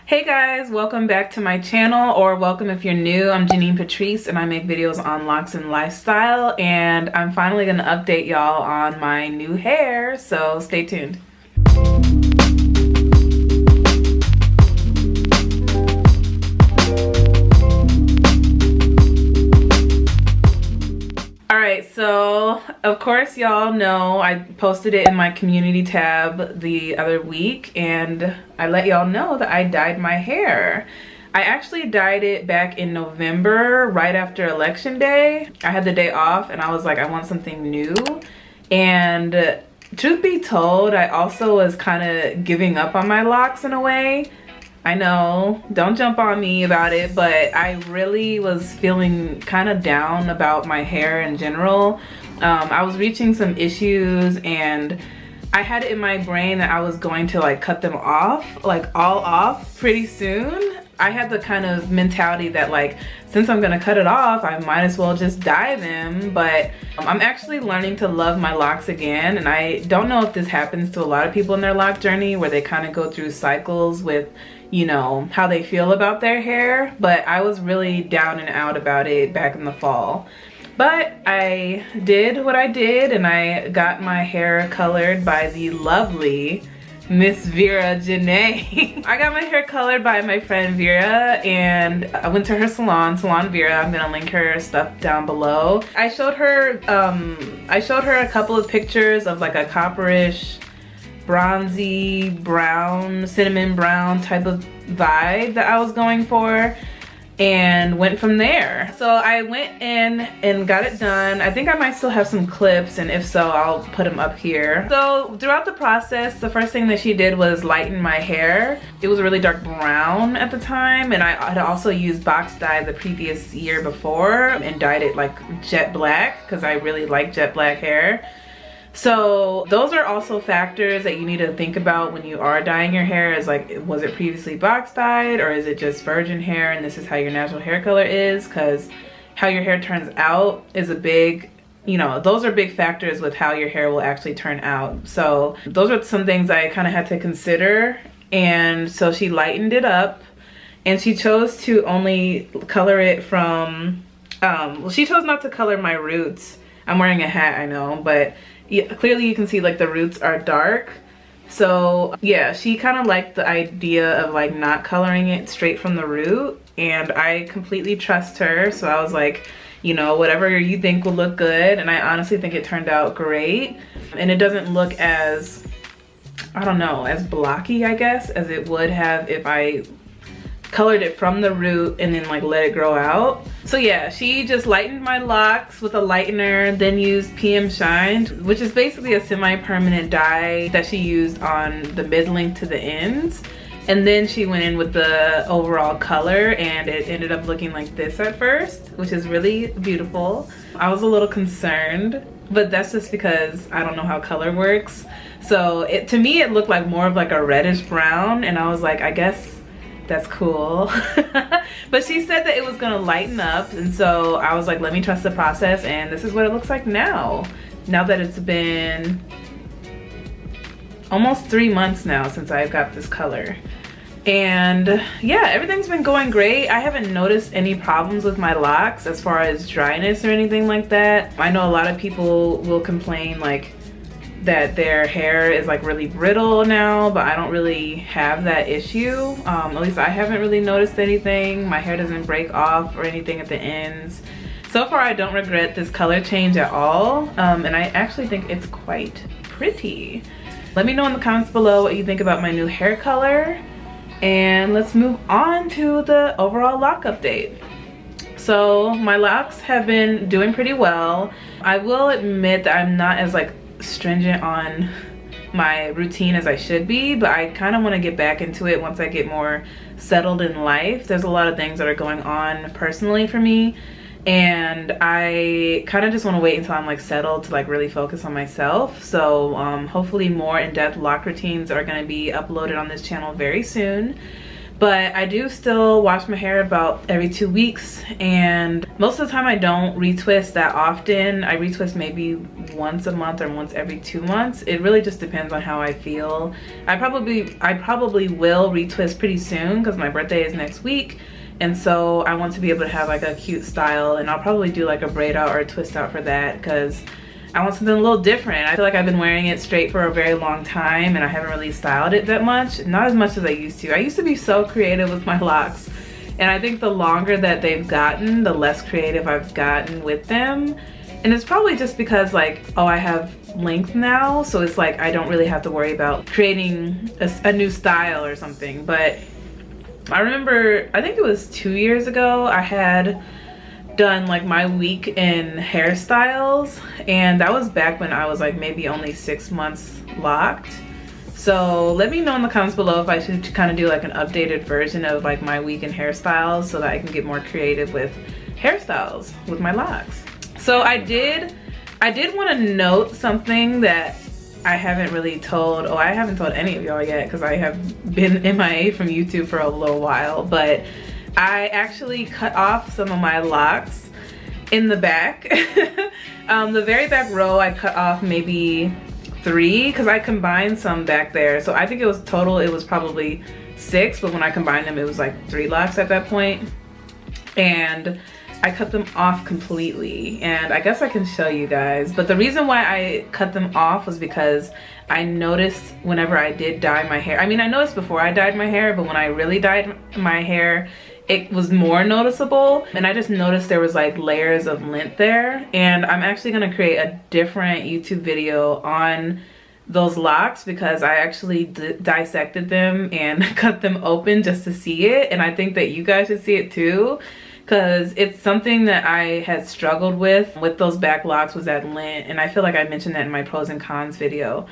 Hey guys, welcome back to my channel, or welcome if you're new. I'm Janine Patrice and I make videos on locks and lifestyle, and I'm finally gonna update y'all on my new hair, so stay tuned. Alright, so of course y'all know I posted it in my community tab the other week and I let y'all know that I dyed my hair. I actually dyed it back in November, right after election day. I had the day off and I was like, I want something new. And truth be told, I also was kind of giving up on my locks in a way. I know, don't jump on me about it, but I really was feeling kind of down about my hair in general. I was reaching some issues and I had it in my brain that I was going to like cut them off, like all off pretty soon. I had the kind of mentality that like, since I'm gonna cut it off, I might as well just dye them. But I'm actually learning to love my locks again. And I don't know if this happens to a lot of people in their lock journey where they kind of go through cycles with, you know, how they feel about their hair. But I was really down and out about it back in the fall. But I did what I did and I got my hair colored by the lovely Miss Vera Journey. I got my hair colored by my friend Vera and I went to her salon, Salon Vera. I'm gonna link her stuff down below. I showed her a couple of pictures of like a copperish, bronzy brown, cinnamon brown type of vibe that I was going for, and went from there. So I went in and got it done. I think I might still have some clips, and if so, I'll put them up here. So throughout the process, the first thing that she did was lighten my hair. It was really dark brown at the time, and I had also used box dye the previous year before and dyed it like jet black because I really like jet black hair. So those are also factors that you need to think about when you are dyeing your hair, is like, was it previously box dyed or is it just virgin hair and this is how your natural hair color is? Because how your hair turns out is a big, you know, those are big factors with how your hair will actually turn out. So those are some things I kind of had to consider. And so she lightened it up and she chose to only color it from, well, she chose not to color my roots. I'm wearing a hat, I know, but yeah, clearly you can see like the roots are dark. So yeah, she kind of liked the idea of like not coloring it straight from the root, and I completely trust her. So I was like, you know, whatever you think will look good, and I honestly think it turned out great. And it doesn't look as, I don't know, as blocky, I guess, as it would have if I colored it from the root and then like let it grow out. So yeah, she just lightened my locks with a lightener, then used PM Shine, which is basically a semi-permanent dye that she used on the mid-length to the ends. And then she went in with the overall color and it ended up looking like this at first, which is really beautiful. I was a little concerned, but that's just because I don't know how color works. So to me, it looked like more of like a reddish brown, and I was like, I guess that's cool. But she said that it was gonna lighten up, and so I was like, let me trust the process, and this is what it looks like now that it's been almost 3 months now since I've got this color. And yeah, everything's been going great. I haven't noticed any problems with my locks as far as dryness or anything like that. I know a lot of people will complain like that their hair is like really brittle now, but I don't really have that issue. At least I haven't really noticed anything. My hair doesn't break off or anything at the ends. So far I don't regret this color change at all, and I actually think it's quite pretty. Let me know in the comments below what you think about my new hair color, and let's move on to the overall lock update. So my locks have been doing pretty well. I will admit that I'm not as like stringent on my routine as I should be, but I kind of want to get back into it once I get more settled in life. There's a lot of things that are going on personally for me, and I kind of just want to wait until I'm like settled to like really focus on myself. So hopefully more in-depth lock routines are going to be uploaded on this channel very soon. But I do still wash my hair about every 2 weeks, and most of the time I don't retwist that often. I retwist maybe once a month or once every 2 months. It really just depends on how I feel. I probably will retwist pretty soon because my birthday is next week, and so I want to be able to have like a cute style, and I'll probably do like a braid out or a twist out for that because I want something a little different. I feel like I've been wearing it straight for a very long time and I haven't really styled it that much. Not as much as I used to. I used to be so creative with my locks, and I think the longer that they've gotten, the less creative I've gotten with them. And it's probably just because like, oh, I have length now, so it's like I don't really have to worry about creating a new style or something. But I remember, I think it was 2 years ago, I had done like my week in hairstyles, and that was back when I was like maybe only 6 months locked. So let me know in the comments below if I should kind of do like an updated version of like my week in hairstyles so that I can get more creative with hairstyles with my locks. So I did want to note something that I haven't really told, I haven't told any of y'all yet because I have been MIA from YouTube for a little while, but I actually cut off some of my locks in the back. The very back row I cut off maybe 3 because I combined some back there. So I think it was total, it was probably 6, but when I combined them it was like 3 locks at that point. And I cut them off completely, and I guess I can show you guys. But the reason why I cut them off was because I noticed whenever I did dye my hair, I mean I noticed before I dyed my hair, but when I really dyed my hair it was more noticeable, and I just noticed there was like layers of lint there. And I'm actually gonna create a different YouTube video on those locks because I actually dissected them and cut them open just to see it, and I think that you guys should see it too, because it's something that I had struggled with those back locks, was that lint. And I feel like I mentioned that in my pros and cons video,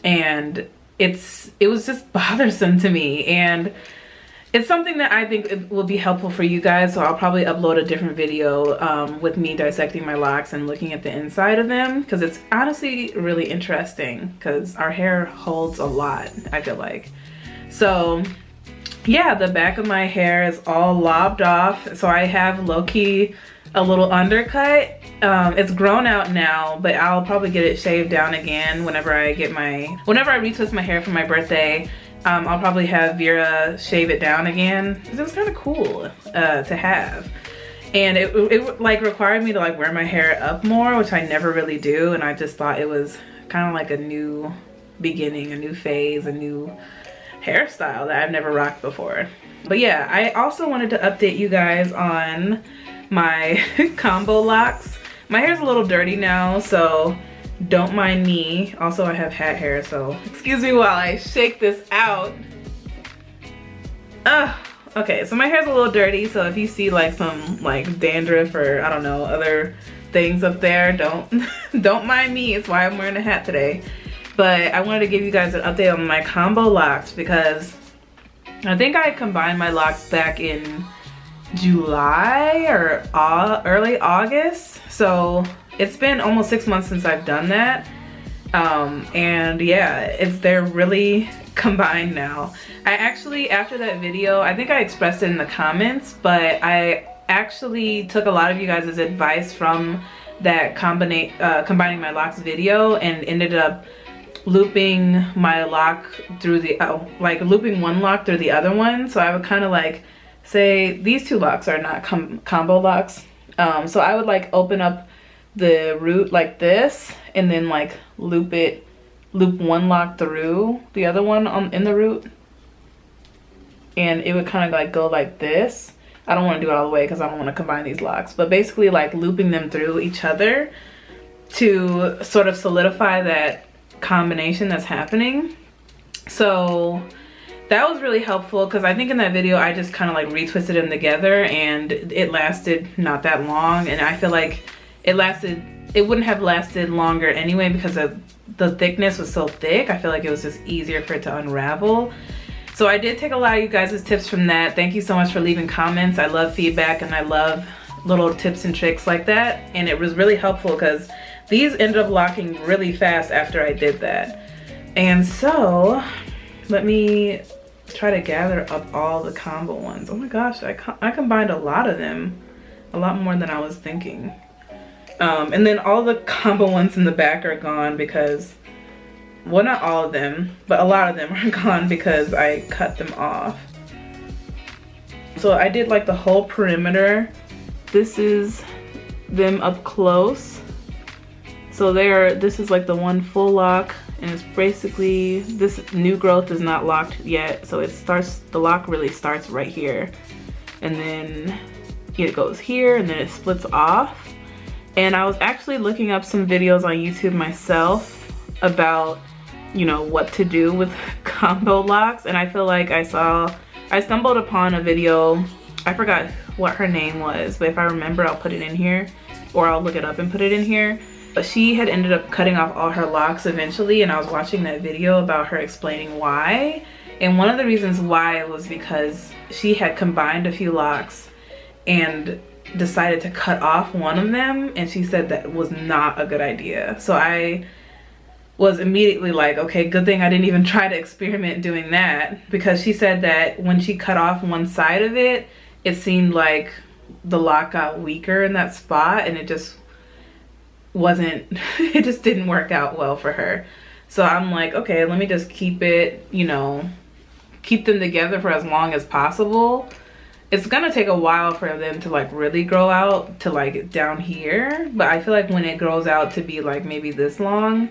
and it was just bothersome to me, and it's something that I think it will be helpful for you guys. So I'll probably upload a different video with me dissecting my locks and looking at the inside of them, because it's honestly really interesting because our hair holds a lot, I feel like. So yeah, the back of my hair is all lobbed off, so I have low-key a little undercut. It's grown out now, but I'll probably get it shaved down again whenever I retwist my hair for my birthday. I'll probably have Vera shave it down again because it was kind of cool to have, and it like required me to like wear my hair up more, which I never really do, and I just thought it was kind of like a new beginning, a new phase, a new hairstyle that I've never rocked before. But yeah, I also wanted to update you guys on my combo locks. My hair's a little dirty now, so don't mind me. Also, I have hat hair, so excuse me while I shake this out. Okay, so my hair's a little dirty, so if you see like some like dandruff or I don't know, other things up there, don't mind me. It's why I'm wearing a hat today. But I wanted to give you guys an update on my combo locks because I think I combined my locks back in July or early August. So it's been almost 6 months since I've done that. And yeah, they're really combined now. I actually, after that video, I think I expressed it in the comments, but I actually took a lot of you guys' advice from that combining my locks video and ended up looping my lock through the looping one lock through the other one. So I would kind of like say these 2 locks are not combo locks. So I would like open up the root like this and then like loop one lock through the other one in the root, and it would kind of like go like this. I don't want to do it all the way because I don't want to combine these locks, but basically like looping them through each other to sort of solidify that combination that's happening. So that was really helpful because I think in that video I just kind of like retwisted them together, and it lasted not that long, and I feel like it wouldn't have lasted longer anyway because the thickness was so thick. I feel like it was just easier for it to unravel. So I did take a lot of you guys' tips from that. Thank you so much for leaving comments. I love feedback and I love little tips and tricks like that, and it was really helpful because these ended up locking really fast after I did that. And so let me try to gather up all the combo ones. Oh my gosh, I combined a lot of them. A lot more than I was thinking. And then all the combo ones in the back are gone because, well, not all of them, but a lot of them are gone because I cut them off. So I did like the whole perimeter. This is them up close. So this is like the one full lock, and it's basically, this new growth is not locked yet. So the lock really starts right here. And then it goes here and then it splits off. And I was actually looking up some videos on YouTube myself about, you know, what to do with combo locks. And I feel like I stumbled upon a video. I forgot what her name was, but if I remember, I'll put it in here, or I'll look it up and put it in here. But she had ended up cutting off all her locks eventually, and I was watching that video about her explaining why. And one of the reasons why was because she had combined a few locks and decided to cut off one of them, and she said that was not a good idea. So I was immediately like, okay, good thing I didn't even try to experiment doing that, because she said that when she cut off one side of it, it seemed like the lock got weaker in that spot, and it just didn't work out well for her. So I'm like, okay, let me just keep it, you know, keep them together for as long as possible. It's gonna take a while for them to like really grow out to like down here, but I feel like when it grows out to be like maybe this long,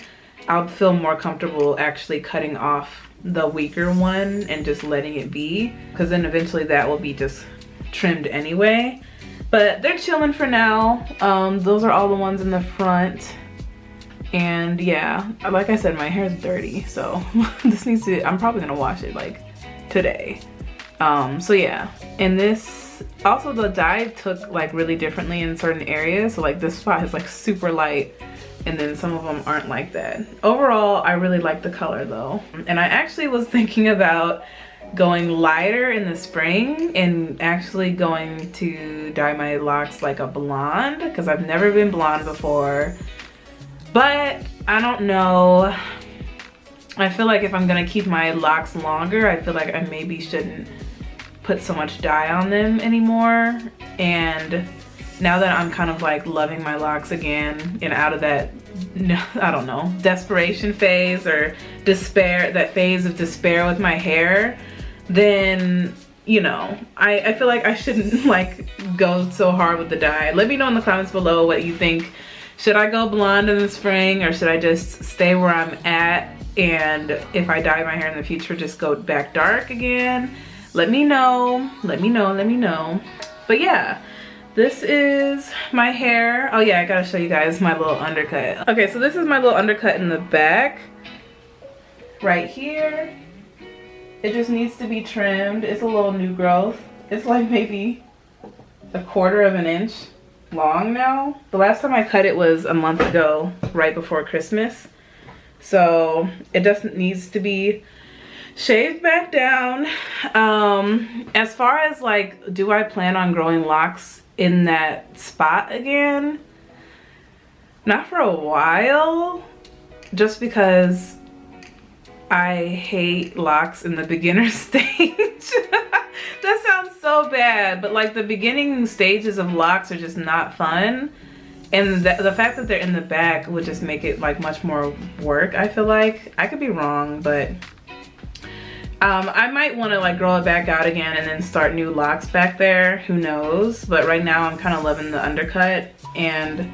I'll feel more comfortable actually cutting off the weaker one and just letting it be, because then eventually that will be just trimmed anyway. But they're chilling for now. Those are all the ones in the front. And yeah, like I said, my hair is dirty, so this needs to, I'm probably gonna wash it like today. So yeah, and this, also the dye took like really differently in certain areas. So like this spot is like super light, and then some of them aren't like that. Overall, I really like the color though. And I actually was thinking about going lighter in the spring and actually going to dye my locks like a blonde, because I've never been blonde before. But I don't know. I feel like if I'm gonna keep my locks longer, I feel like I maybe shouldn't put so much dye on them anymore. And now that I'm kind of like loving my locks again and out of that, I don't know, desperation phase or despair, that phase of despair with my hair, then, you know, I feel like I shouldn't like go so hard with the dye. Let me know in the comments below what you think. Should I go blonde in the spring, or should I just stay where I'm at, and if I dye my hair in the future, just go back dark again? Let me know, let me know, let me know. But yeah, this is my hair. Oh yeah, I gotta show you guys my little undercut. Okay, so this is my little undercut in the back. Right here. It just needs to be trimmed. It's a little new growth. It's like maybe 1/4 of an inch long now. The last time I cut it was a month ago, right before Christmas. So it just needs to be shaved back down. As far as like, do I plan on growing locks in that spot again? Not for a while, just because I hate locks in the beginner stage. That sounds so bad, but like the beginning stages of locks are just not fun. And the fact that they're in the back would just make it like much more work, I feel like. I could be wrong, but I might want to like grow it back out again and then start new locks back there. Who knows? But right now I'm kind of loving the undercut, and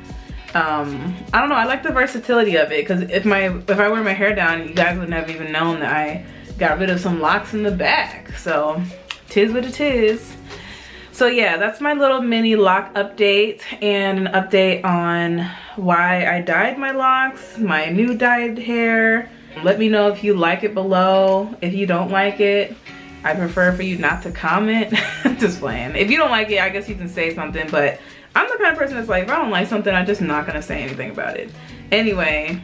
I don't know, I like the versatility of it, because if I wear my hair down, you guys wouldn't have even known that I got rid of some locks in the back. So tis what it is. So yeah, that's my little mini lock update, and an update on why I dyed my locks, my new dyed hair. Let me know if you like it below. If you don't like it, I prefer for you not to comment. Just playing. If you don't like it, I guess you can say something, but I'm the kind of person that's like, if I don't like something, I'm just not gonna say anything about it. Anyway,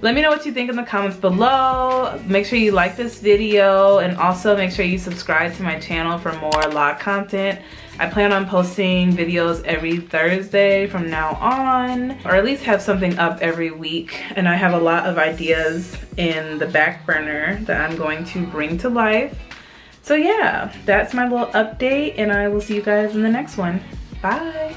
let me know what you think in the comments below. Make sure you like this video, and also make sure you subscribe to my channel for more Loc content. I plan on posting videos every Thursday from now on, or at least have something up every week. And I have a lot of ideas in the back burner that I'm going to bring to life. So yeah, that's my little update, and I will see you guys in the next one. Bye.